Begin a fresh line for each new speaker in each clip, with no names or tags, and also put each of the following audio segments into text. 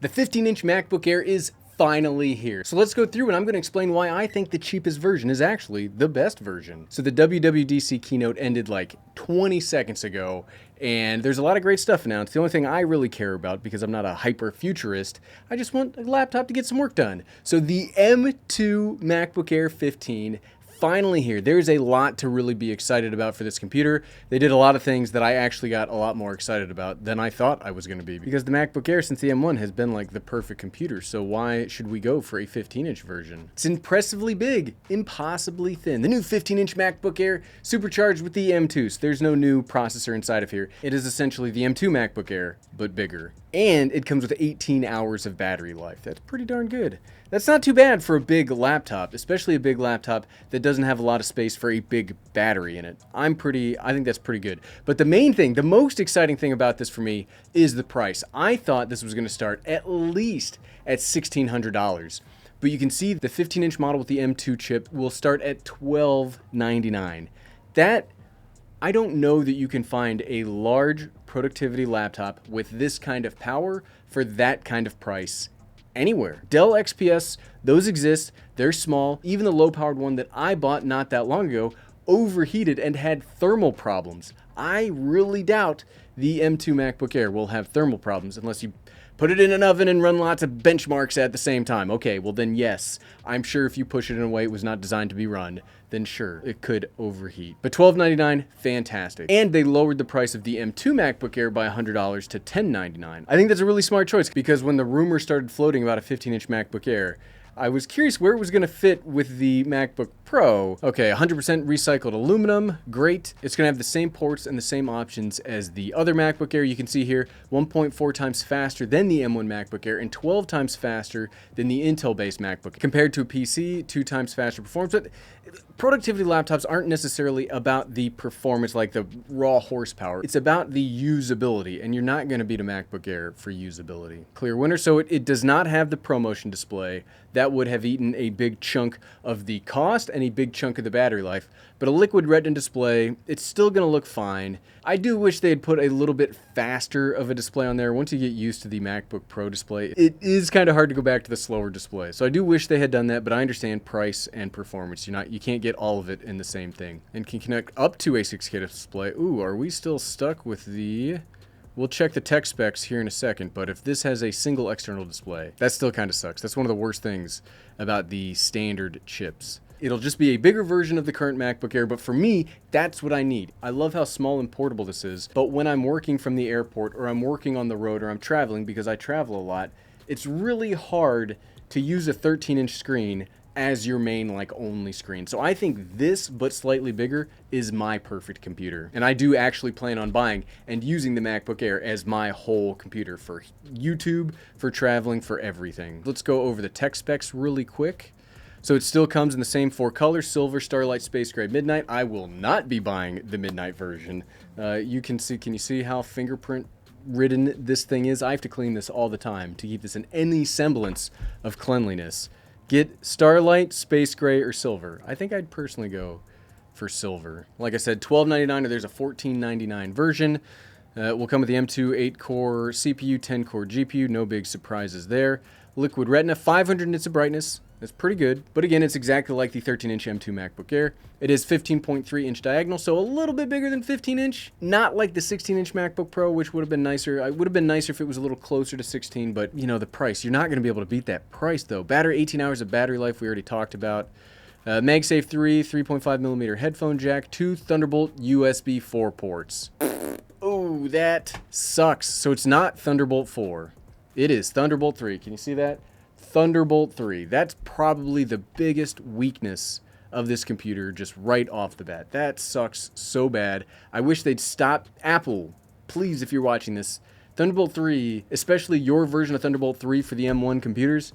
The 15-inch MacBook Air is finally here. So let's go through and I'm going to explain why I think the cheapest version is actually the best version. So the WWDC keynote ended like 20 seconds ago and there's a lot of great stuff announced. The only thing I really care about, because I'm not a hyper futurist, I just want a laptop to get some work done. So the M2 MacBook Air 15 finally here. There's a lot to really be excited about for this computer. They did a lot of things that I actually got a lot more excited about than I thought I was going to be, because the MacBook Air since the M1 has been like the perfect computer. So why should we go for a 15-inch version? It's impressively big, impossibly thin. The new 15-inch MacBook Air supercharged with the M2. So there's no new processor inside of here. It is essentially the M2 MacBook Air, but bigger. And it comes with 18 hours of battery life. That's pretty darn good. That's not too bad for a big laptop, especially a big laptop that doesn't have a lot of space for a big battery in it. I think that's pretty good. But the main thing, the most exciting thing about this for me is the price. I thought this was going to start at least at $1,600. But you can see the 15-inch model with the M2 chip will start at $1,299. I don't know that you can find a large productivity laptop with this kind of power for that kind of price anywhere. Dell XPS, those exist. They're small. Even the low-powered one that I bought not that long ago overheated and had thermal problems. I really doubt the M2 MacBook Air will have thermal problems unless you put it in an oven and run lots of benchmarks at the same time. Okay, well then yes, I'm sure if you push it in a way it was not designed to be run, then sure, it could overheat. But $1,299, fantastic. And they lowered the price of the M2 MacBook Air by $100 to $1,099. I think that's a really smart choice, because when the rumor started floating about a 15-inch MacBook Air, I was curious where it was going to fit with the MacBook Pro. Okay, 100% recycled aluminum, great. It's going to have the same ports and the same options as the other MacBook Air. You can see here, 1.4 times faster than the M1 MacBook Air and 12 times faster than the Intel-based MacBook. Compared to a PC, 2 times faster performance. But productivity laptops aren't necessarily about the performance, like the raw horsepower. It's about the usability, and you're not going to beat a MacBook Air for usability. Clear winner. So it does not have the ProMotion display. That would have eaten a big chunk of the cost and a big chunk of the battery life. But a liquid retina display, it's still going to look fine. I do wish they had put a little bit faster of a display on there. Once you get used to the MacBook Pro display, it is kind of hard to go back to the slower display. So I do wish they had done that, but I understand price and performance. You can't get all of it in the same thing. And can connect up to a 6K display. Ooh, are we still stuck with the... We'll check the tech specs here in a second, but if this has a single external display, that still kind of sucks. That's one of the worst things about the standard chips. It'll just be a bigger version of the current MacBook Air, but for me, that's what I need. I love how small and portable this is, but when I'm working from the airport, or I'm working on the road, or I'm traveling, because I travel a lot, it's really hard to use a 13-inch screen as your main only screen. So I think this, but slightly bigger, is my perfect computer. And I do actually plan on buying and using the MacBook Air as my whole computer for YouTube, for traveling, for everything. Let's go over the tech specs really quick. So it still comes in the same 4 colors: silver, starlight, space gray, midnight. I will not be buying the midnight version. Can you see how fingerprint ridden this thing is? I have to clean this all the time to keep this in any semblance of cleanliness. Get starlight, space gray, or silver. I think I'd personally go for silver. Like I said, $1,299, or there's a $1,499 version. Will come with the M2 8-core CPU, 10-core GPU. No big surprises there. Liquid Retina, 500 nits of brightness. That's pretty good. But again, it's exactly like the 13-inch M2 MacBook Air. It is 15.3-inch diagonal, so a little bit bigger than 15-inch. Not like the 16-inch MacBook Pro, which would have been nicer. It would have been nicer if it was a little closer to 16, but, you know, the price. You're not going to be able to beat that price, though. Battery, 18 hours of battery life, we already talked about. MagSafe 3, 3.5mm headphone jack, 2 Thunderbolt USB 4 ports. Oh, that sucks. So it's not Thunderbolt 4. It is Thunderbolt 3. Can you see that? Thunderbolt 3. That's probably the biggest weakness of this computer just right off the bat. That sucks so bad. I wish they'd stop. Apple, please, if you're watching this, Thunderbolt 3, especially your version of Thunderbolt 3 for the M1 computers,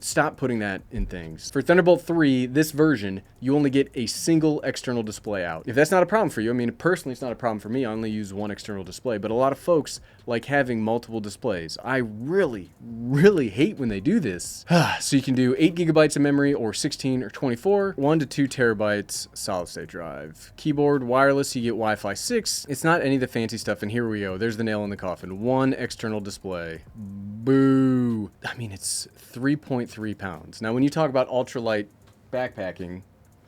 Stop putting that in things. For Thunderbolt 3, this version, you only get a single external display out. If that's not a problem for you, I mean, personally, it's not a problem for me. I only use one external display, but a lot of folks like having multiple displays. I really, really hate when they do this. So you can do 8 gigabytes of memory or 16 or 24, 1 to 2 terabytes solid state drive. Keyboard, wireless, you get Wi-Fi 6. It's not any of the fancy stuff, and here we go. There's the nail in the coffin. One external display. Boo. I mean, it's 3.3 pounds. Now, when you talk about ultralight backpacking,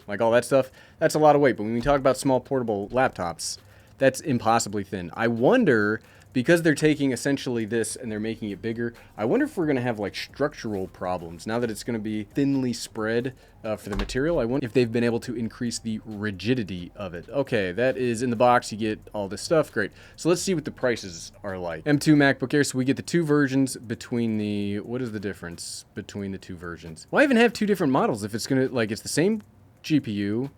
like all that stuff, that's a lot of weight. But when we talk about small portable laptops, that's impossibly thin. I wonder, because they're taking essentially this and they're making it bigger, I wonder if we're going to have like structural problems now that it's going to be thinly spread for the material. I wonder if they've been able to increase the rigidity of it. Okay, that is in the box. You get all this stuff. Great. So let's see what the prices are like. M2 MacBook Air. So we get the two versions between the, what is the difference between the two versions? Why even have two different models if it's going to, like, it's the same GPU,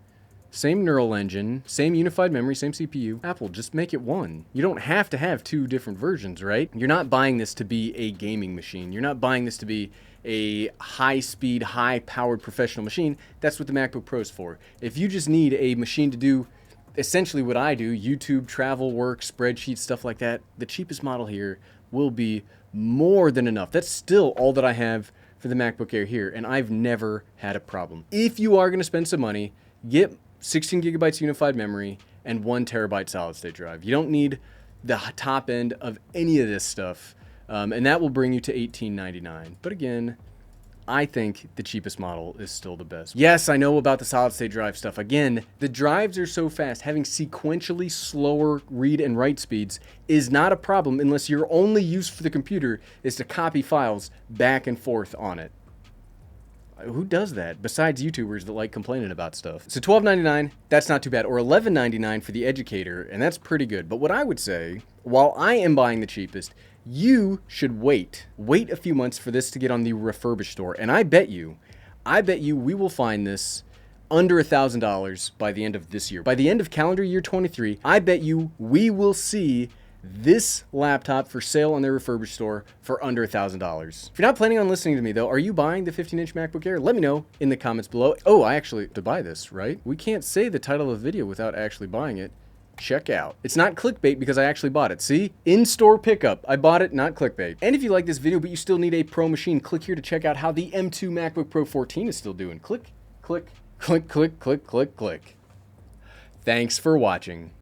same neural engine, same unified memory, same CPU. Apple, just make it one. You don't have to have two different versions, right? You're not buying this to be a gaming machine. You're not buying this to be a high-speed, high-powered professional machine. That's what the MacBook Pro is for. If you just need a machine to do essentially what I do, YouTube, travel, work, spreadsheets, stuff like that, the cheapest model here will be more than enough. That's still all that I have for the MacBook Air here, and I've never had a problem. If you are going to spend some money, get 16 gigabytes unified memory and 1 terabyte solid state drive. You don't need the top end of any of this stuff, and that will bring you to $18.99. But again, I think the cheapest model is still the best. Yes, I know about the solid state drive stuff. Again, the drives are so fast. Having sequentially slower read and write speeds is not a problem unless your only use for the computer is to copy files back and forth on it. Who does that besides YouTubers that like complaining about stuff? So $12.99, that's not too bad, or $11.99 for the Educator, and that's pretty good. But what I would say, while I am buying the cheapest, you should wait a few months for this to get on the refurbished store. And I bet you we will find this under $1,000 by the end of this year. By the end of calendar year 23, I bet you we will see this laptop for sale on their refurbished store for under $1,000. If you're not planning on listening to me though, are you buying the 15-inch MacBook Air? Let me know in the comments below. Oh, I actually have to buy this, right? We can't say the title of the video without actually buying it. Check out. It's not clickbait because I actually bought it. See? In-store pickup. I bought it, not clickbait. And if you like this video but you still need a pro machine, click here to check out how the M2 MacBook Pro 14 is still doing. Click, click, click, click, click, click, click. Thanks for watching.